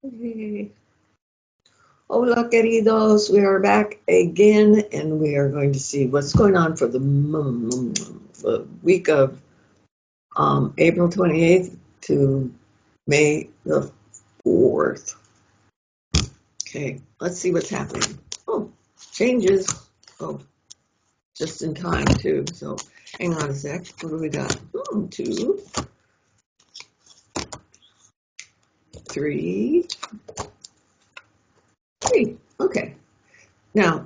Hey. Hola, queridos. We are back again, and we are going to see what's going on for the week of April 28th to May the 4th. Okay, let's see what's happening. Oh, changes. Oh, just in time, too. So hang on a sec. What do we got? 2, 3, 3. Okay. Now,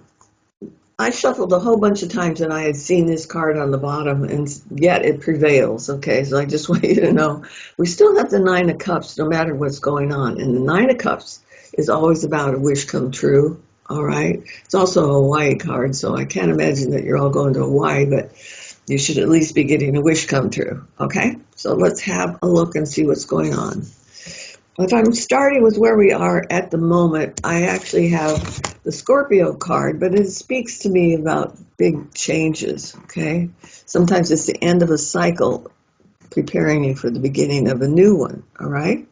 I shuffled a whole bunch of times and I had seen this card on the bottom, and yet it prevails. Okay, so I just want you to know we still have the Nine of Cups no matter what's going on. And the Nine of Cups is always about a wish come true. All right, it's also a Hawaii card, so I can't imagine that you're all going to Hawaii, but you should at least be getting a wish come true. Okay, so let's have a look and see what's going on. If I'm starting with where we are at the moment, I actually have the Scorpio card, but it speaks to me about big changes, okay? Sometimes it's the end of a cycle preparing you for the beginning of a new one, all right?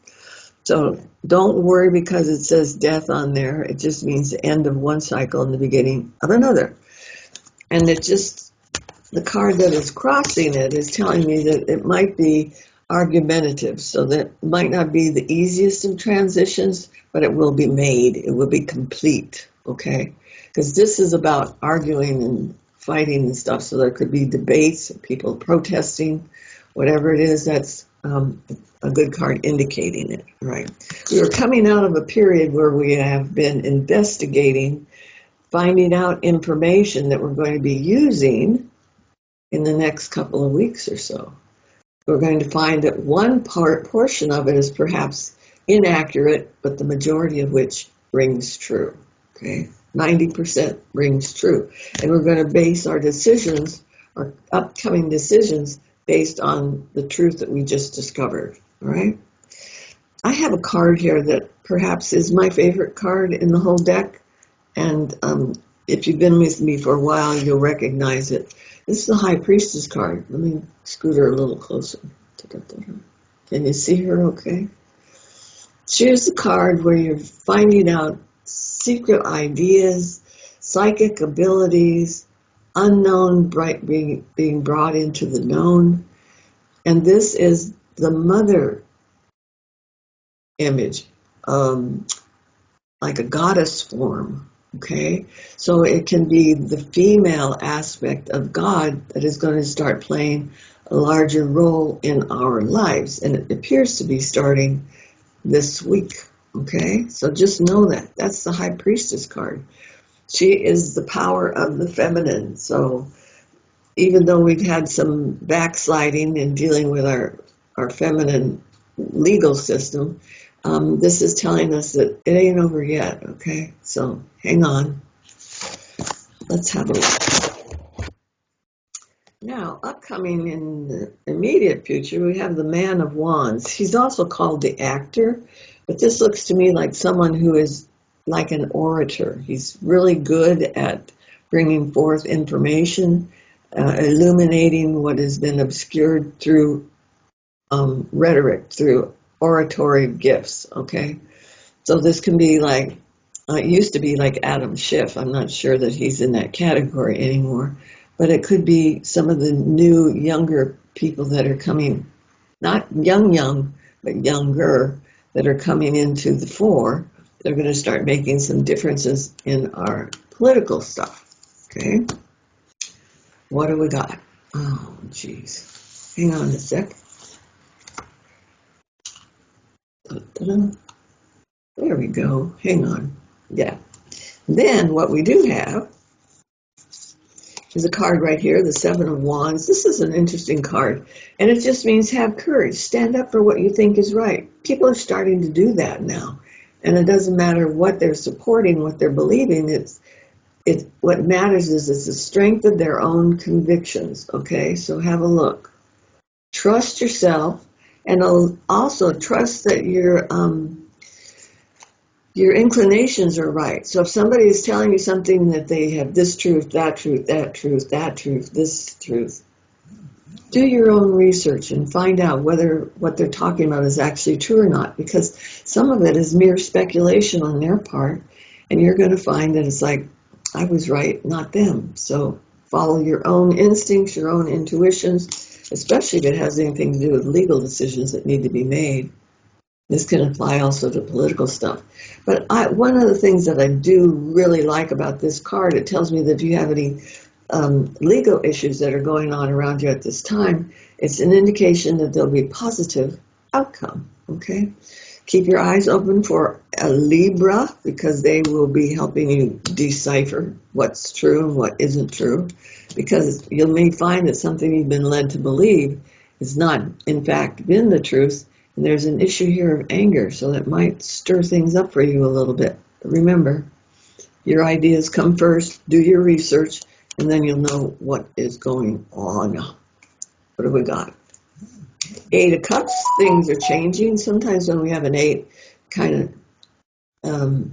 So don't worry because it says death on there. It just means the end of one cycle and the beginning of another. And the card that is crossing it is telling me that it might be argumentative, so that might not be the easiest of transitions, but it will be made. It will be complete, okay? Because this is about arguing and fighting and stuff, so there could be debates, people protesting, whatever it is. That's a good card indicating it, right? We are coming out of a period where we have been investigating, finding out information that we're going to be using in the next couple of weeks or so. We're going to find that one portion of it is perhaps inaccurate, but the majority of which rings true. Okay, 90% rings true. And we're going to base our decisions, our upcoming decisions, based on the truth that we just discovered. All right. I have a card here that perhaps is my favorite card in the whole deck. And if you've been with me for a while, you'll recognize it. This is the High Priestess card. Let me scoot her a little closer. Can you see her okay? She's the card where you're finding out secret ideas, psychic abilities, unknown being brought into the known. And this is the mother image, like a goddess form. Okay, so it can be the female aspect of God that is going to start playing a larger role in our lives, and it appears to be starting this week. Okay, so just know that that's the High Priestess card. She is the power of the feminine. So even though we've had some backsliding in dealing with our feminine legal system, this is telling us that it ain't over yet, okay? So hang on. Let's have a look. Now, upcoming in the immediate future, we have the Man of Wands. He's also called the Actor, but this looks to me like someone who is like an orator. He's really good at bringing forth information, illuminating what has been obscured through rhetoric, through oratory gifts, okay? So this can be like, it used to be like Adam Schiff. I'm not sure that he's in that category anymore, but it could be some of the new, younger people that are coming, not young, but younger, that are coming into the fore. They're going to start making some differences in our political stuff, okay? What do we got? Oh, geez. Hang on a sec. There we go. Hang on. Yeah. Then what we do have is a card right here, the Seven of Wands. This is an interesting card, and it just means have courage. Stand up for what you think is right. People are starting to do that now, and it doesn't matter what they're supporting, what they're believing. What matters is it's the strength of their own convictions. Okay, so have a look. Trust yourself, and also trust that your inclinations are right. So if somebody is telling you something that they have this truth, that truth, that truth, that truth, this truth, do your own research and find out whether what they're talking about is actually true or not, because some of it is mere speculation on their part, and you're going to find that it's like, I was right, not them. So follow your own instincts, your own intuitions, especially if it has anything to do with legal decisions that need to be made. This can apply also to political stuff. But one of the things that I do really like about this card, it tells me that if you have any legal issues that are going on around you at this time, it's an indication that there'll be positive outcome, okay? Keep your eyes open for a Libra, because they will be helping you decipher what's true and what isn't true, because you may find that something you've been led to believe has not, in fact, been the truth, and there's an issue here of anger, so that might stir things up for you a little bit. But remember, your ideas come first, do your research, and then you'll know what is going on. What have we got? 8 of Cups, things are changing. Sometimes when we have an 8, kind of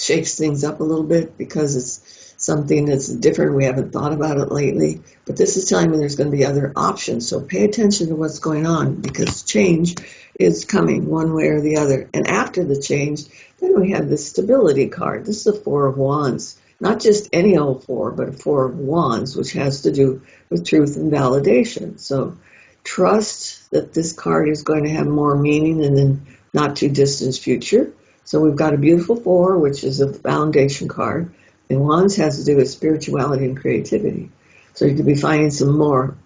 shakes things up a little bit because it's something that's different. We haven't thought about it lately. But this is telling me there's going to be other options. So pay attention to what's going on, because change is coming one way or the other. And after the change, then we have the stability card. This is the 4 of Wands. Not just any old 4, but a 4 of Wands, which has to do with truth and validation. So trust that this card is going to have more meaning in the not too distant future. So we've got a beautiful 4, which is a foundation card, and Wands has to do with spirituality and creativity. So you could be finding some more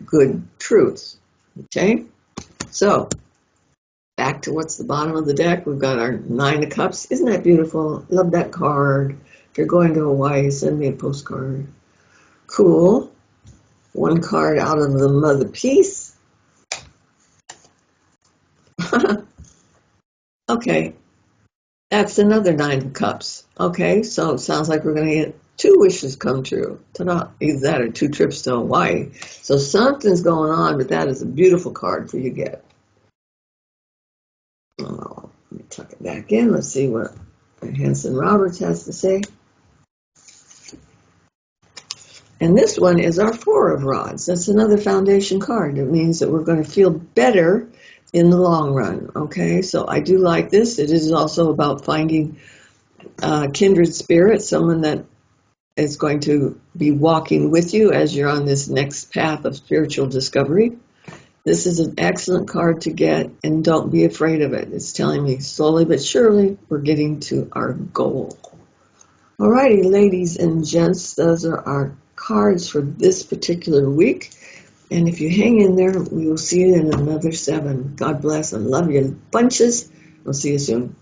good truths. Okay? So back to what's the bottom of the deck. We've got our 9 of Cups. Isn't that beautiful? Love that card. If you're going to Hawaii, send me a postcard. Cool. 1 card out of the Mother Peace. Okay. That's another 9 of Cups. Okay, so it sounds like we're going to get 2 wishes come true. Ta-da. Either that or 2 trips to Hawaii. So something's going on, but that is a beautiful card for you to get. Oh, let me tuck it back in. Let's see what Hanson Roberts has to say. And this one is our 4 of Rods. That's another foundation card. It means that we're going to feel better in the long run. Okay, so I do like this. It is also about finding kindred spirit, someone that is going to be walking with you as you're on this next path of spiritual discovery. This is an excellent card to get, and don't be afraid of it. It's telling me slowly but surely we're getting to our goal. Alrighty, ladies and gents, those are our cards for this particular week. And if you hang in there, we will see you in another 7. God bless and love you in bunches. We'll see you soon.